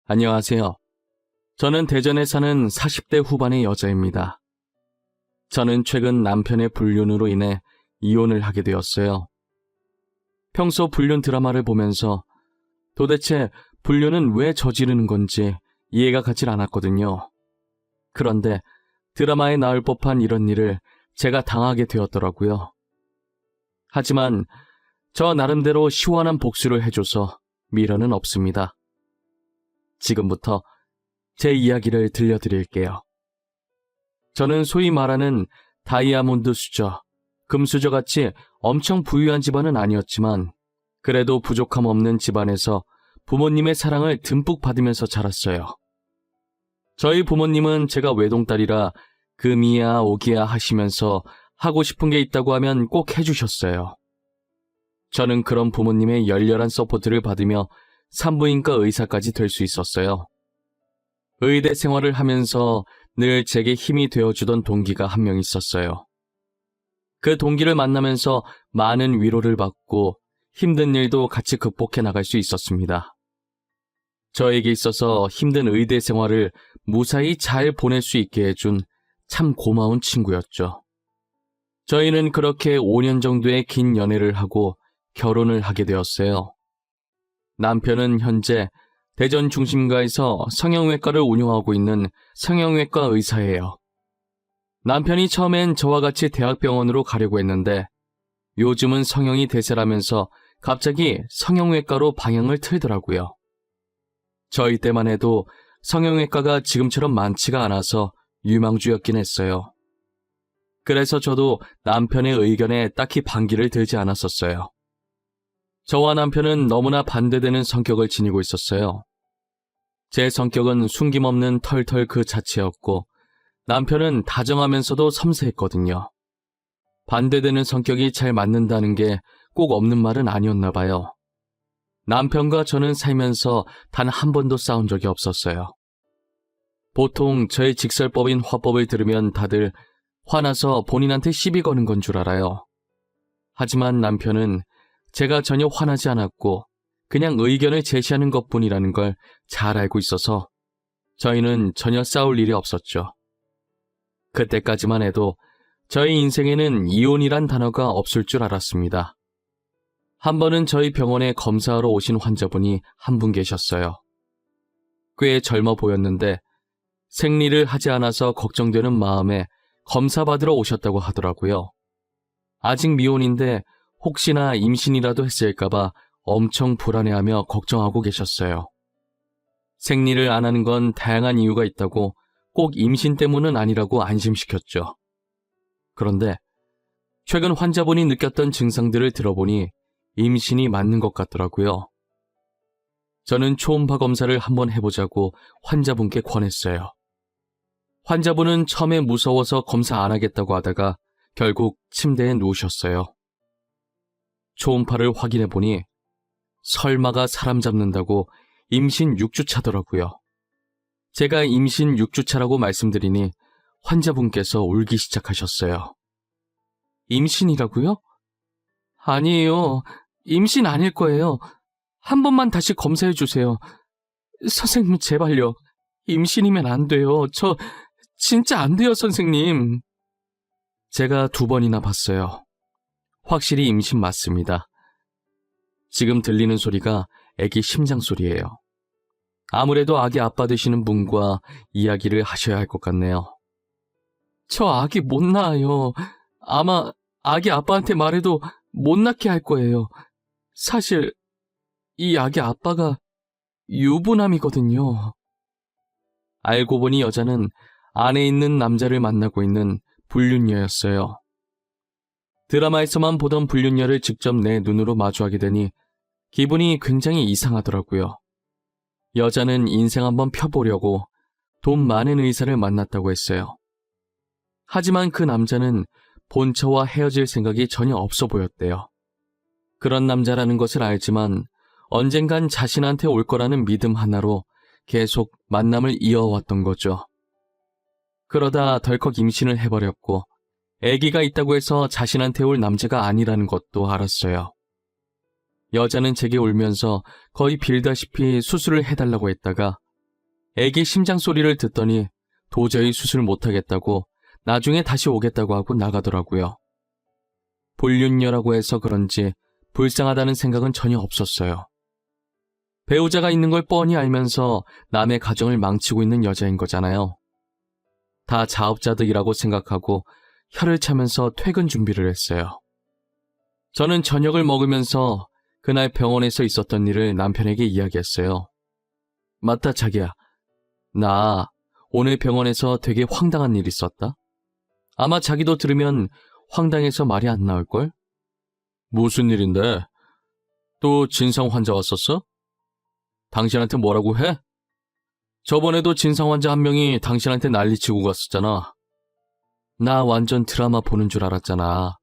안녕하세요. 저는 대전에 사는 40대 후반의 여자입니다. 저는 최근 남편의 불륜으로 인해 이혼을 하게 되었어요. 평소 불륜 드라마를 보면서 도대체 불륜은 왜 저지르는 건지 이해가 가질 않았거든요. 그런데 드라마에 나올 법한 이런 일을 제가 당하게 되었더라고요. 하지만 저 나름대로 시원한 복수를 해줘서 미련은 없습니다. 지금부터 제 이야기를 들려드릴게요. 저는 소위 말하는 다이아몬드 수저, 금수저같이 엄청 부유한 집안은 아니었지만 그래도 부족함 없는 집안에서 부모님의 사랑을 듬뿍 받으면서 자랐어요. 저희 부모님은 제가 외동딸이라 금이야 오기야 하시면서 하고 싶은 게 있다고 하면 꼭 해주셨어요. 저는 그런 부모님의 열렬한 서포트를 받으며 산부인과 의사까지 될 수 있었어요. 의대 생활을 하면서 늘 제게 힘이 되어주던 동기가 한 명 있었어요. 그 동기를 만나면서 많은 위로를 받고 힘든 일도 같이 극복해 나갈 수 있었습니다. 저에게 있어서 힘든 의대 생활을 무사히 잘 보낼 수 있게 해준 참 고마운 친구였죠. 저희는 그렇게 5년 정도의 긴 연애를 하고 결혼을 하게 되었어요. 남편은 현재 대전 중심가에서 성형외과를 운영하고 있는 성형외과 의사예요. 남편이 처음엔 저와 같이 대학병원으로 가려고 했는데 요즘은 성형이 대세라면서 갑자기 성형외과로 방향을 틀더라고요. 저희 때만 해도 성형외과가 지금처럼 많지가 않아서 유망주였긴 했어요. 그래서 저도 남편의 의견에 딱히 반기를 들지 않았었어요. 저와 남편은 너무나 반대되는 성격을 지니고 있었어요. 제 성격은 숨김없는 털털 그 자체였고 남편은 다정하면서도 섬세했거든요. 반대되는 성격이 잘 맞는다는 게 꼭 없는 말은 아니었나 봐요. 남편과 저는 살면서 단 한 번도 싸운 적이 없었어요. 보통 저의 직설법인 화법을 들으면 다들 화나서 본인한테 시비 거는 건 줄 알아요. 하지만 남편은 제가 전혀 화나지 않았고 그냥 의견을 제시하는 것뿐이라는 걸 잘 알고 있어서 저희는 전혀 싸울 일이 없었죠. 그때까지만 해도 저희 인생에는 이혼이란 단어가 없을 줄 알았습니다. 한 번은 저희 병원에 검사하러 오신 환자분이 한 분 계셨어요. 꽤 젊어 보였는데 생리를 하지 않아서 걱정되는 마음에 검사 받으러 오셨다고 하더라고요. 아직 미혼인데 혹시나 임신이라도 했을까봐 엄청 불안해하며 걱정하고 계셨어요. 생리를 안 하는 건 다양한 이유가 있다고 꼭 임신 때문은 아니라고 안심시켰죠. 그런데 최근 환자분이 느꼈던 증상들을 들어보니 임신이 맞는 것 같더라고요. 저는 초음파 검사를 한번 해보자고 환자분께 권했어요. 환자분은 처음에 무서워서 검사 안 하겠다고 하다가 결국 침대에 누우셨어요. 초음파를 확인해보니 설마가 사람 잡는다고 임신 6주차더라고요. 제가 임신 6주차라고 말씀드리니 환자분께서 울기 시작하셨어요. 임신이라고요? 아니에요. 임신 아닐 거예요. 한 번만 다시 검사해 주세요. 선생님 제발요. 임신이면 안 돼요. 저 진짜 안 돼요, 선생님. 제가 2번이나 봤어요. 확실히 임신 맞습니다. 지금 들리는 소리가 아기 심장 소리예요. 아무래도 아기 아빠 되시는 분과 이야기를 하셔야 할 것 같네요. 저 아기 못 낳아요. 아마 아기 아빠한테 말해도 못 낳게 할 거예요. 사실 이 아기 아빠가 유부남이거든요. 알고 보니 여자는 안에 있는 남자를 만나고 있는 불륜녀였어요. 드라마에서만 보던 불륜녀를 직접 내 눈으로 마주하게 되니 기분이 굉장히 이상하더라고요. 여자는 인생 한번 펴보려고 돈 많은 의사를 만났다고 했어요. 하지만 그 남자는 본처와 헤어질 생각이 전혀 없어 보였대요. 그런 남자라는 것을 알지만 언젠간 자신한테 올 거라는 믿음 하나로 계속 만남을 이어왔던 거죠. 그러다 덜컥 임신을 해버렸고 아기가 있다고 해서 자신한테 올 남자가 아니라는 것도 알았어요. 여자는 제게 울면서 거의 빌다시피 수술을 해달라고 했다가 애기 심장 소리를 듣더니 도저히 수술 못하겠다고 나중에 다시 오겠다고 하고 나가더라고요. 불륜녀라고 해서 그런지 불쌍하다는 생각은 전혀 없었어요. 배우자가 있는 걸 뻔히 알면서 남의 가정을 망치고 있는 여자인 거잖아요. 다 자업자득이라고 생각하고 혀를 차면서 퇴근 준비를 했어요. 저는 저녁을 먹으면서 그날 병원에서 있었던 일을 남편에게 이야기했어요. 맞다, 자기야. 나 오늘 병원에서 되게 황당한 일 있었다. 아마 자기도 들으면 황당해서 말이 안 나올걸? 무슨 일인데? 또 진상 환자 왔었어? 당신한테 뭐라고 해? 저번에도 진상 환자 한 명이 당신한테 난리치고 갔었잖아. 나 완전 드라마 보는 줄 알았잖아.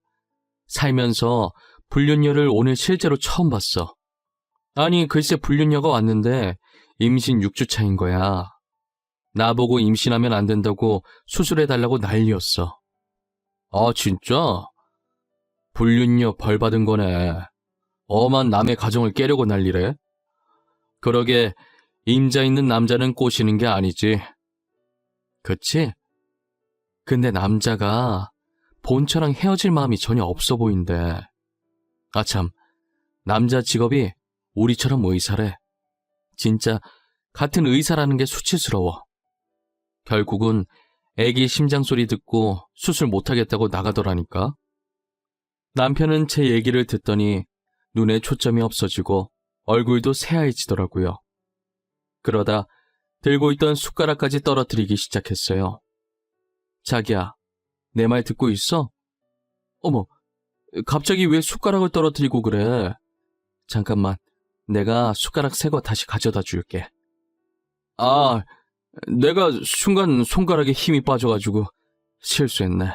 살면서 불륜녀를 오늘 실제로 처음 봤어. 아니, 글쎄 불륜녀가 왔는데 임신 6주 차인 거야. 나보고 임신하면 안 된다고 수술해달라고 난리였어. 아, 진짜? 불륜녀 벌 받은 거네. 엄한 남의 가정을 깨려고 난리래? 그러게 임자 있는 남자는 꼬시는 게 아니지. 그치? 근데 남자가 본처랑 헤어질 마음이 전혀 없어 보인대. 아참, 남자 직업이 우리처럼 의사래. 진짜 같은 의사라는 게 수치스러워. 결국은 애기 심장 소리 듣고 수술 못하겠다고 나가더라니까. 남편은 제 얘기를 듣더니 눈에 초점이 없어지고 얼굴도 새하얘지더라고요. 그러다 들고 있던 숟가락까지 떨어뜨리기 시작했어요. 자기야, 내 말 듣고 있어? 어머, 갑자기 왜 숟가락을 떨어뜨리고 그래? 잠깐만, 내가 숟가락 새 거 다시 가져다 줄게. 아, 내가 순간 손가락에 힘이 빠져가지고 실수했네.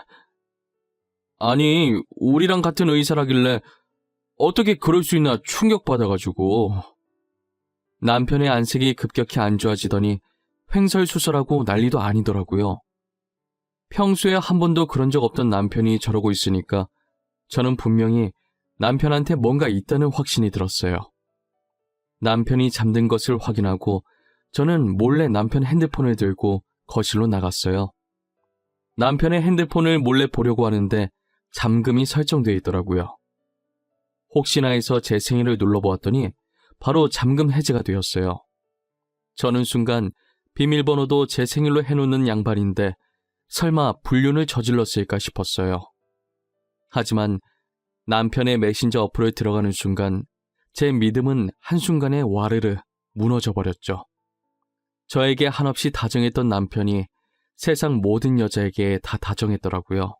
아니, 우리랑 같은 의사라길래 어떻게 그럴 수 있나 충격받아가지고. 남편의 안색이 급격히 안 좋아지더니 횡설수설하고 난리도 아니더라고요. 평소에 한 번도 그런 적 없던 남편이 저러고 있으니까 저는 분명히 남편한테 뭔가 있다는 확신이 들었어요. 남편이 잠든 것을 확인하고 저는 몰래 남편 핸드폰을 들고 거실로 나갔어요. 남편의 핸드폰을 몰래 보려고 하는데 잠금이 설정되어 있더라고요. 혹시나 해서 제 생일을 눌러보았더니 바로 잠금 해제가 되었어요. 저는 순간 비밀번호도 제 생일로 해놓는 양반인데 설마 불륜을 저질렀을까 싶었어요. 하지만 남편의 메신저 어플을 들어가는 순간 제 믿음은 한순간에 와르르 무너져 버렸죠. 저에게 한없이 다정했던 남편이 세상 모든 여자에게 다 다정했더라고요.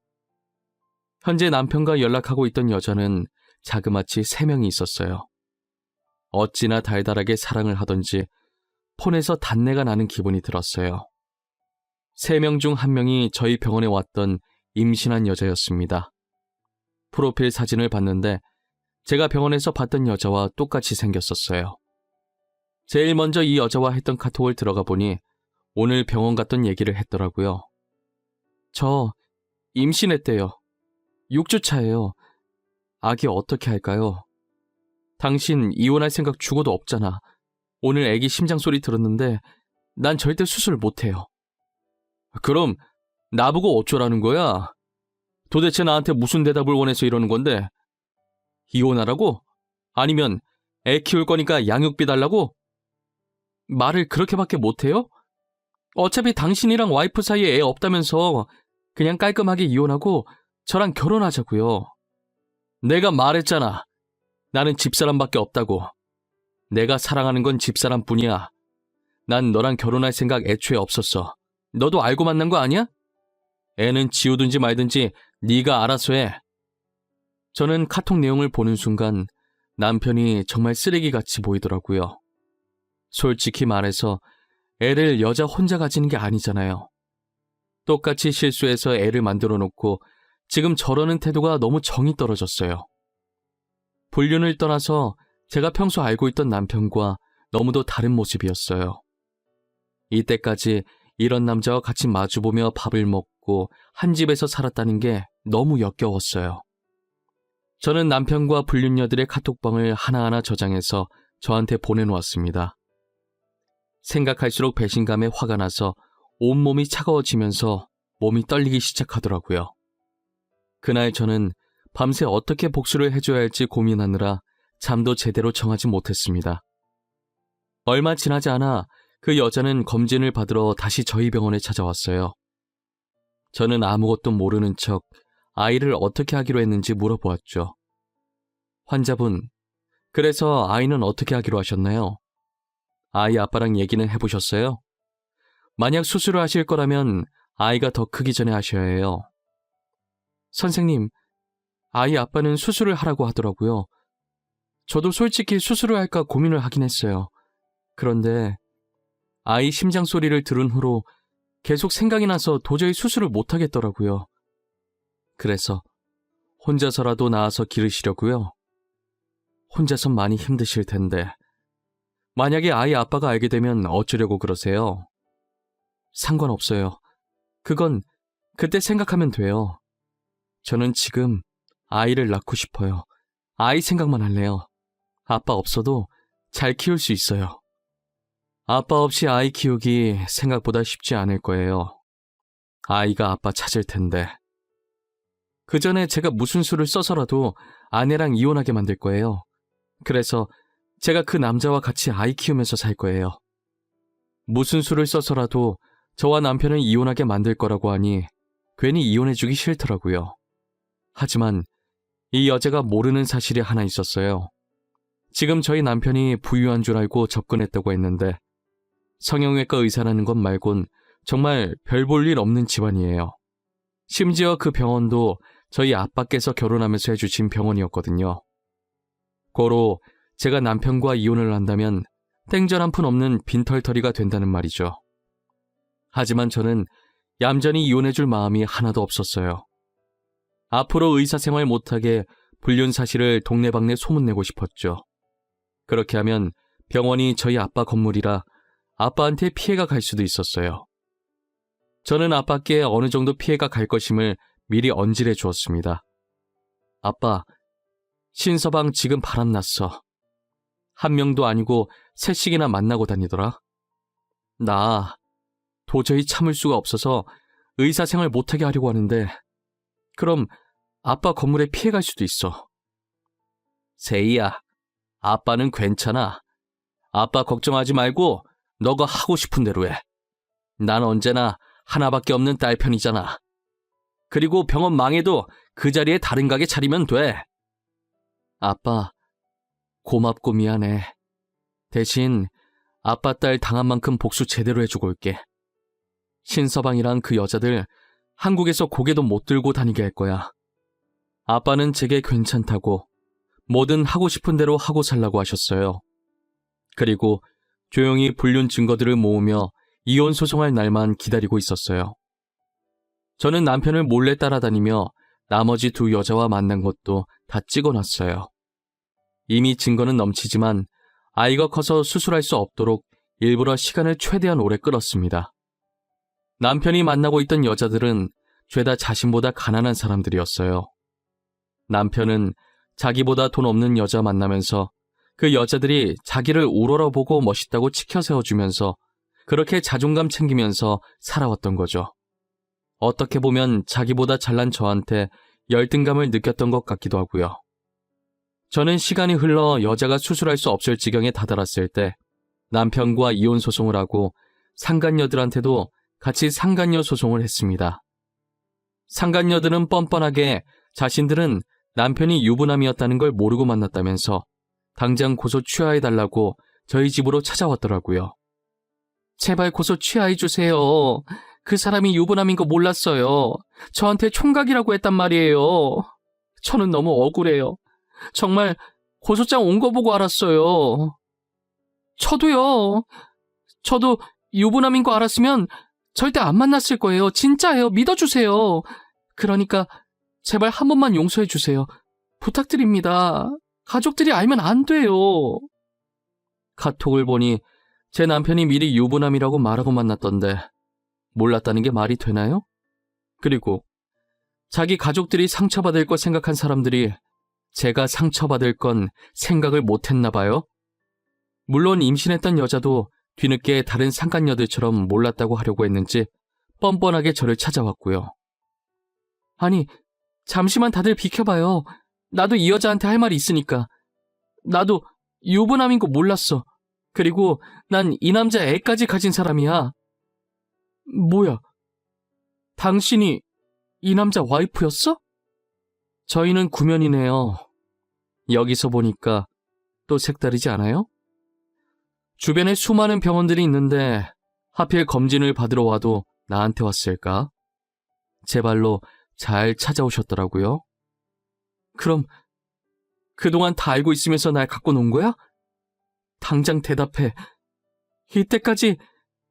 현재 남편과 연락하고 있던 여자는 자그마치 3명이 있었어요. 어찌나 달달하게 사랑을 하던지 폰에서 단내가 나는 기분이 들었어요. 3명 중 1명이 저희 병원에 왔던 임신한 여자였습니다. 프로필 사진을 봤는데 제가 병원에서 봤던 여자와 똑같이 생겼었어요. 제일 먼저 이 여자와 했던 카톡을 들어가 보니 오늘 병원 갔던 얘기를 했더라고요. 저 임신했대요. 6주 차예요. 아기 어떻게 할까요? 당신 이혼할 생각 죽어도 없잖아. 오늘 아기 심장 소리 들었는데 난 절대 수술 못해요. 그럼 나보고 어쩌라는 거야? 도대체 나한테 무슨 대답을 원해서 이러는 건데? 이혼하라고? 아니면 애 키울 거니까 양육비 달라고? 말을 그렇게밖에 못해요? 어차피 당신이랑 와이프 사이에 애 없다면서 그냥 깔끔하게 이혼하고 저랑 결혼하자고요. 내가 말했잖아. 나는 집사람밖에 없다고. 내가 사랑하는 건 집사람뿐이야. 난 너랑 결혼할 생각 애초에 없었어. 너도 알고 만난 거 아니야? 애는 지우든지 말든지 네가 알아서 해. 저는 카톡 내용을 보는 순간 남편이 정말 쓰레기같이 보이더라고요. 솔직히 말해서 애를 여자 혼자 가지는 게 아니잖아요. 똑같이 실수해서 애를 만들어 놓고 지금 저러는 태도가 너무 정이 떨어졌어요. 불륜을 떠나서 제가 평소 알고 있던 남편과 너무도 다른 모습이었어요. 이때까지 이런 남자와 같이 마주보며 밥을 먹고 한 집에서 살았다는 게 너무 역겨웠어요. 저는 남편과 불륜녀들의 카톡방을 하나하나 저장해서 저한테 보내놓았습니다. 생각할수록 배신감에 화가 나서 온몸이 차가워지면서 몸이 떨리기 시작하더라고요. 그날 저는 밤새 어떻게 복수를 해줘야 할지 고민하느라 잠도 제대로 정하지 못했습니다. 얼마 지나지 않아 그 여자는 검진을 받으러 다시 저희 병원에 찾아왔어요. 저는 아무것도 모르는 척 아이를 어떻게 하기로 했는지 물어보았죠. 환자분, 그래서 아이는 어떻게 하기로 하셨나요? 아이 아빠랑 얘기는 해보셨어요? 만약 수술을 하실 거라면 아이가 더 크기 전에 하셔야 해요. 선생님, 아이 아빠는 수술을 하라고 하더라고요. 저도 솔직히 수술을 할까 고민을 하긴 했어요. 그런데 아이 심장 소리를 들은 후로 계속 생각이 나서 도저히 수술을 못 하겠더라고요. 그래서 혼자서라도 나와서 기르시려고요. 혼자선 많이 힘드실 텐데 만약에 아이 아빠가 알게 되면 어쩌려고 그러세요? 상관없어요. 그건 그때 생각하면 돼요. 저는 지금 아이를 낳고 싶어요. 아이 생각만 할래요. 아빠 없어도 잘 키울 수 있어요. 아빠 없이 아이 키우기 생각보다 쉽지 않을 거예요. 아이가 아빠 찾을 텐데. 그 전에 제가 무슨 수를 써서라도 아내랑 이혼하게 만들 거예요. 그래서 제가 그 남자와 같이 아이 키우면서 살 거예요. 무슨 수를 써서라도 저와 남편을 이혼하게 만들 거라고 하니 괜히 이혼해주기 싫더라고요. 하지만 이 여자가 모르는 사실이 하나 있었어요. 지금 저희 남편이 부유한 줄 알고 접근했다고 했는데 성형외과 의사라는 것 말곤 정말 별 볼 일 없는 집안이에요. 심지어 그 병원도 저희 아빠께서 결혼하면서 해주신 병원이었거든요. 고로 제가 남편과 이혼을 한다면 땡전 한 푼 없는 빈털터리가 된다는 말이죠. 하지만 저는 얌전히 이혼해줄 마음이 하나도 없었어요. 앞으로 의사생활 못하게 불륜 사실을 동네방네 소문내고 싶었죠. 그렇게 하면 병원이 저희 아빠 건물이라 아빠한테 피해가 갈 수도 있었어요. 저는 아빠께 어느 정도 피해가 갈 것임을 미리 언질해 주었습니다. 아빠, 신서방 지금 바람났어. 한 명도 아니고 셋씩이나 만나고 다니더라. 나 도저히 참을 수가 없어서 의사생활 못하게 하려고 하는데 그럼 아빠 건물에 피해갈 수도 있어. 세희야, 아빠는 괜찮아. 아빠 걱정하지 말고 너가 하고 싶은 대로 해. 난 언제나 하나밖에 없는 딸 편이잖아. 그리고 병원 망해도 그 자리에 다른 가게 차리면 돼. 아빠, 고맙고 미안해. 대신 아빠 딸 당한 만큼 복수 제대로 해주고 올게. 신서방이랑 그 여자들 한국에서 고개도 못 들고 다니게 할 거야. 아빠는 제게 괜찮다고 뭐든 하고 싶은 대로 하고 살라고 하셨어요. 그리고 조용히 불륜 증거들을 모으며 이혼 소송할 날만 기다리고 있었어요. 저는 남편을 몰래 따라다니며 나머지 두 여자와 만난 것도 다 찍어놨어요. 이미 증거는 넘치지만 아이가 커서 수술할 수 없도록 일부러 시간을 최대한 오래 끌었습니다. 남편이 만나고 있던 여자들은 죄다 자신보다 가난한 사람들이었어요. 남편은 자기보다 돈 없는 여자 만나면서 그 여자들이 자기를 우러러보고 멋있다고 치켜 세워주면서 그렇게 자존감 챙기면서 살아왔던 거죠. 어떻게 보면 자기보다 잘난 저한테 열등감을 느꼈던 것 같기도 하고요. 저는 시간이 흘러 여자가 수술할 수 없을 지경에 다다랐을 때 남편과 이혼 소송을 하고 상간녀들한테도 같이 상간녀 소송을 했습니다. 상간녀들은 뻔뻔하게 자신들은 남편이 유부남이었다는 걸 모르고 만났다면서 당장 고소 취하해달라고 저희 집으로 찾아왔더라고요. 제발 고소 취하해주세요. 그 사람이 유부남인 거 몰랐어요. 저한테 총각이라고 했단 말이에요. 저는 너무 억울해요. 정말 고소장 온 거 보고 알았어요. 저도요. 저도 유부남인 거 알았으면 절대 안 만났을 거예요. 진짜예요. 믿어주세요. 그러니까 제발 한 번만 용서해주세요. 부탁드립니다. 가족들이 알면 안 돼요. 카톡을 보니 제 남편이 미리 유부남이라고 말하고 만났던데 몰랐다는 게 말이 되나요? 그리고 자기 가족들이 상처받을 거 생각한 사람들이 제가 상처받을 건 생각을 못했나 봐요. 물론 임신했던 여자도 뒤늦게 다른 상간녀들처럼 몰랐다고 하려고 했는지 뻔뻔하게 저를 찾아왔고요. 아니, 잠시만 다들 비켜봐요. 나도 이 여자한테 할 말이 있으니까. 나도 유부남인 거 몰랐어. 그리고 난 이 남자 애까지 가진 사람이야. 뭐야? 당신이 이 남자 와이프였어? 저희는 구면이네요. 여기서 보니까 또 색다르지 않아요? 주변에 수많은 병원들이 있는데 하필 검진을 받으러 와도 나한테 왔을까? 제 발로 잘 찾아오셨더라고요. 그럼 그동안 다 알고 있으면서 날 갖고 논 거야? 당장 대답해. 이때까지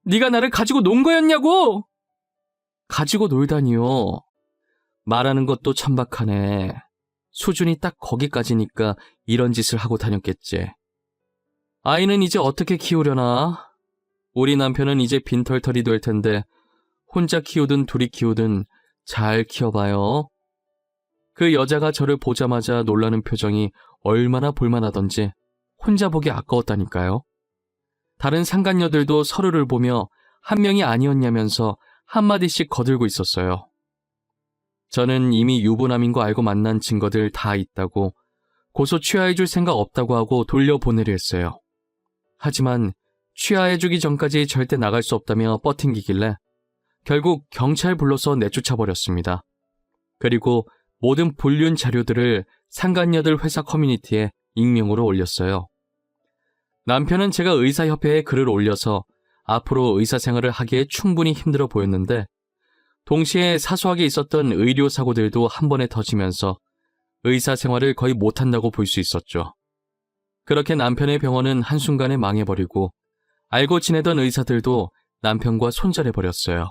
네가 나를 가지고 논 거였냐고! 가지고 놀다니요. 말하는 것도 천박하네. 수준이 딱 거기까지니까 이런 짓을 하고 다녔겠지. 아이는 이제 어떻게 키우려나? 우리 남편은 이제 빈털털이 될 텐데 혼자 키우든 둘이 키우든 잘 키워봐요. 그 여자가 저를 보자마자 놀라는 표정이 얼마나 볼만하던지 혼자 보기 아까웠다니까요. 다른 상간녀들도 서로를 보며 한 명이 아니었냐면서 한마디씩 거들고 있었어요. 저는 이미 유부남인 거 알고 만난 증거들 다 있다고 고소 취하해줄 생각 없다고 하고 돌려보내려 했어요. 하지만 취하해주기 전까지 절대 나갈 수 없다며 뻗팅기길래 결국 경찰 불러서 내쫓아버렸습니다. 그리고 모든 불륜 자료들을 상간녀들 회사 커뮤니티에 익명으로 올렸어요. 남편은 제가 의사협회에 글을 올려서 앞으로 의사생활을 하기에 충분히 힘들어 보였는데 동시에 사소하게 있었던 의료사고들도 한 번에 터지면서 의사생활을 거의 못한다고 볼 수 있었죠. 그렇게 남편의 병원은 한순간에 망해버리고 알고 지내던 의사들도 남편과 손절해버렸어요.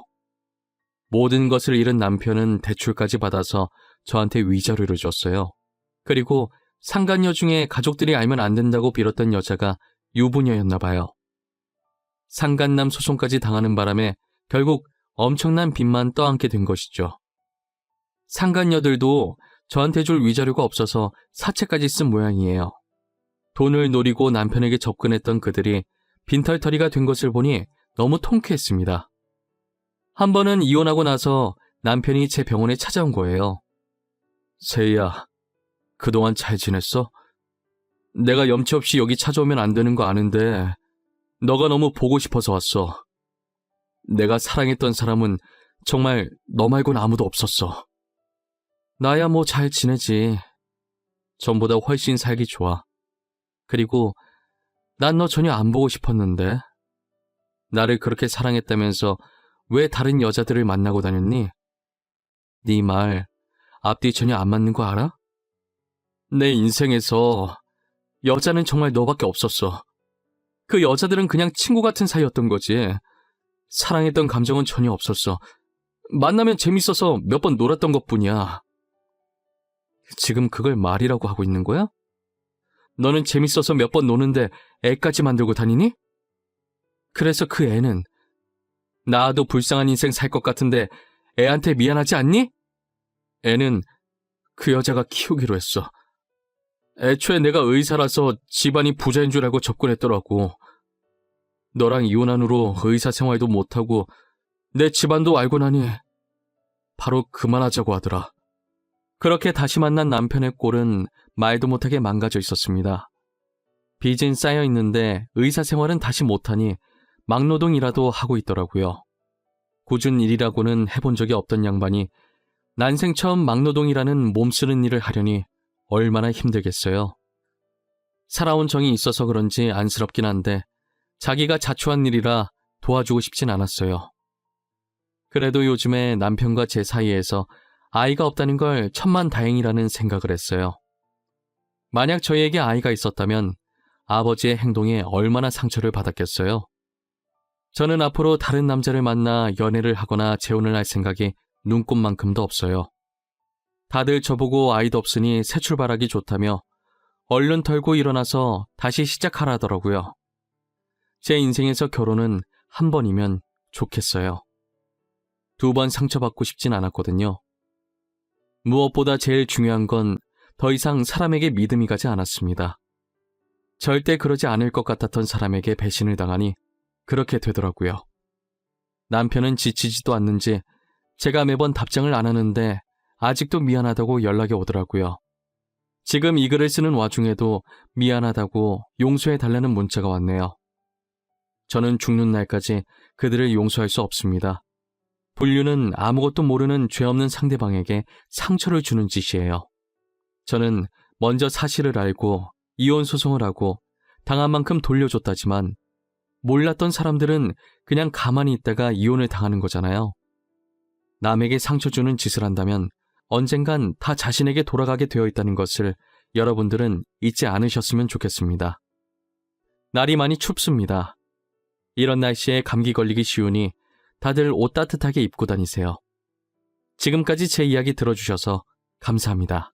모든 것을 잃은 남편은 대출까지 받아서 저한테 위자료를 줬어요. 그리고 상간녀 중에 가족들이 알면 안 된다고 빌었던 여자가 유부녀였나 봐요. 상간남 소송까지 당하는 바람에 결국 엄청난 빚만 떠안게 된 것이죠. 상간녀들도 저한테 줄 위자료가 없어서 사채까지 쓴 모양이에요. 돈을 노리고 남편에게 접근했던 그들이 빈털터리가 된 것을 보니 너무 통쾌했습니다. 한 번은 이혼하고 나서 남편이 제 병원에 찾아온 거예요. 세희야, 그동안 잘 지냈어? 내가 염치 없이 여기 찾아오면 안 되는 거 아는데 너가 너무 보고 싶어서 왔어. 내가 사랑했던 사람은 정말 너 말고는 아무도 없었어. 나야 뭐 잘 지내지. 전보다 훨씬 살기 좋아. 그리고 난 너 전혀 안 보고 싶었는데. 나를 그렇게 사랑했다면서 왜 다른 여자들을 만나고 다녔니? 네 말 앞뒤 전혀 안 맞는 거 알아? 내 인생에서 여자는 정말 너밖에 없었어. 그 여자들은 그냥 친구 같은 사이였던 거지. 사랑했던 감정은 전혀 없었어. 만나면 재밌어서 몇 번 놀았던 것뿐이야. 지금 그걸 말이라고 하고 있는 거야? 너는 재밌어서 몇 번 노는데 애까지 만들고 다니니? 그래서 그 애는 나도 불쌍한 인생 살 것 같은데 애한테 미안하지 않니? 애는 그 여자가 키우기로 했어. 애초에 내가 의사라서 집안이 부자인 줄 알고 접근했더라고. 너랑 이혼한 후로 의사 생활도 못하고 내 집안도 알고 나니 바로 그만하자고 하더라. 그렇게 다시 만난 남편의 꼴은 말도 못하게 망가져 있었습니다. 빚은 쌓여 있는데 의사 생활은 다시 못하니 막노동이라도 하고 있더라고요. 꾸준 일이라고는 해본 적이 없던 양반이 난생 처음 막노동이라는 몸쓰는 일을 하려니 얼마나 힘들겠어요. 살아온 정이 있어서 그런지 안쓰럽긴 한데 자기가 자초한 일이라 도와주고 싶진 않았어요. 그래도 요즘에 남편과 제 사이에서 아이가 없다는 걸 천만다행이라는 생각을 했어요. 만약 저희에게 아이가 있었다면 아버지의 행동에 얼마나 상처를 받았겠어요. 저는 앞으로 다른 남자를 만나 연애를 하거나 재혼을 할 생각이 눈꼽만큼도 없어요. 다들 저보고 아이도 없으니 새 출발하기 좋다며 얼른 털고 일어나서 다시 시작하라더라고요. 제 인생에서 결혼은 한 번이면 좋겠어요. 2번 상처받고 싶진 않았거든요. 무엇보다 제일 중요한 건 더 이상 사람에게 믿음이 가지 않았습니다. 절대 그러지 않을 것 같았던 사람에게 배신을 당하니 그렇게 되더라고요. 남편은 지치지도 않는지 제가 매번 답장을 안 하는데 아직도 미안하다고 연락이 오더라고요. 지금 이 글을 쓰는 와중에도 미안하다고 용서해달라는 문자가 왔네요. 저는 죽는 날까지 그들을 용서할 수 없습니다. 불륜은 아무것도 모르는 죄 없는 상대방에게 상처를 주는 짓이에요. 저는 먼저 사실을 알고 이혼 소송을 하고 당한 만큼 돌려줬다지만 몰랐던 사람들은 그냥 가만히 있다가 이혼을 당하는 거잖아요. 남에게 상처 주는 짓을 한다면 언젠간 다 자신에게 돌아가게 되어 있다는 것을 여러분들은 잊지 않으셨으면 좋겠습니다. 날이 많이 춥습니다. 이런 날씨에 감기 걸리기 쉬우니 다들 옷 따뜻하게 입고 다니세요. 지금까지 제 이야기 들어주셔서 감사합니다.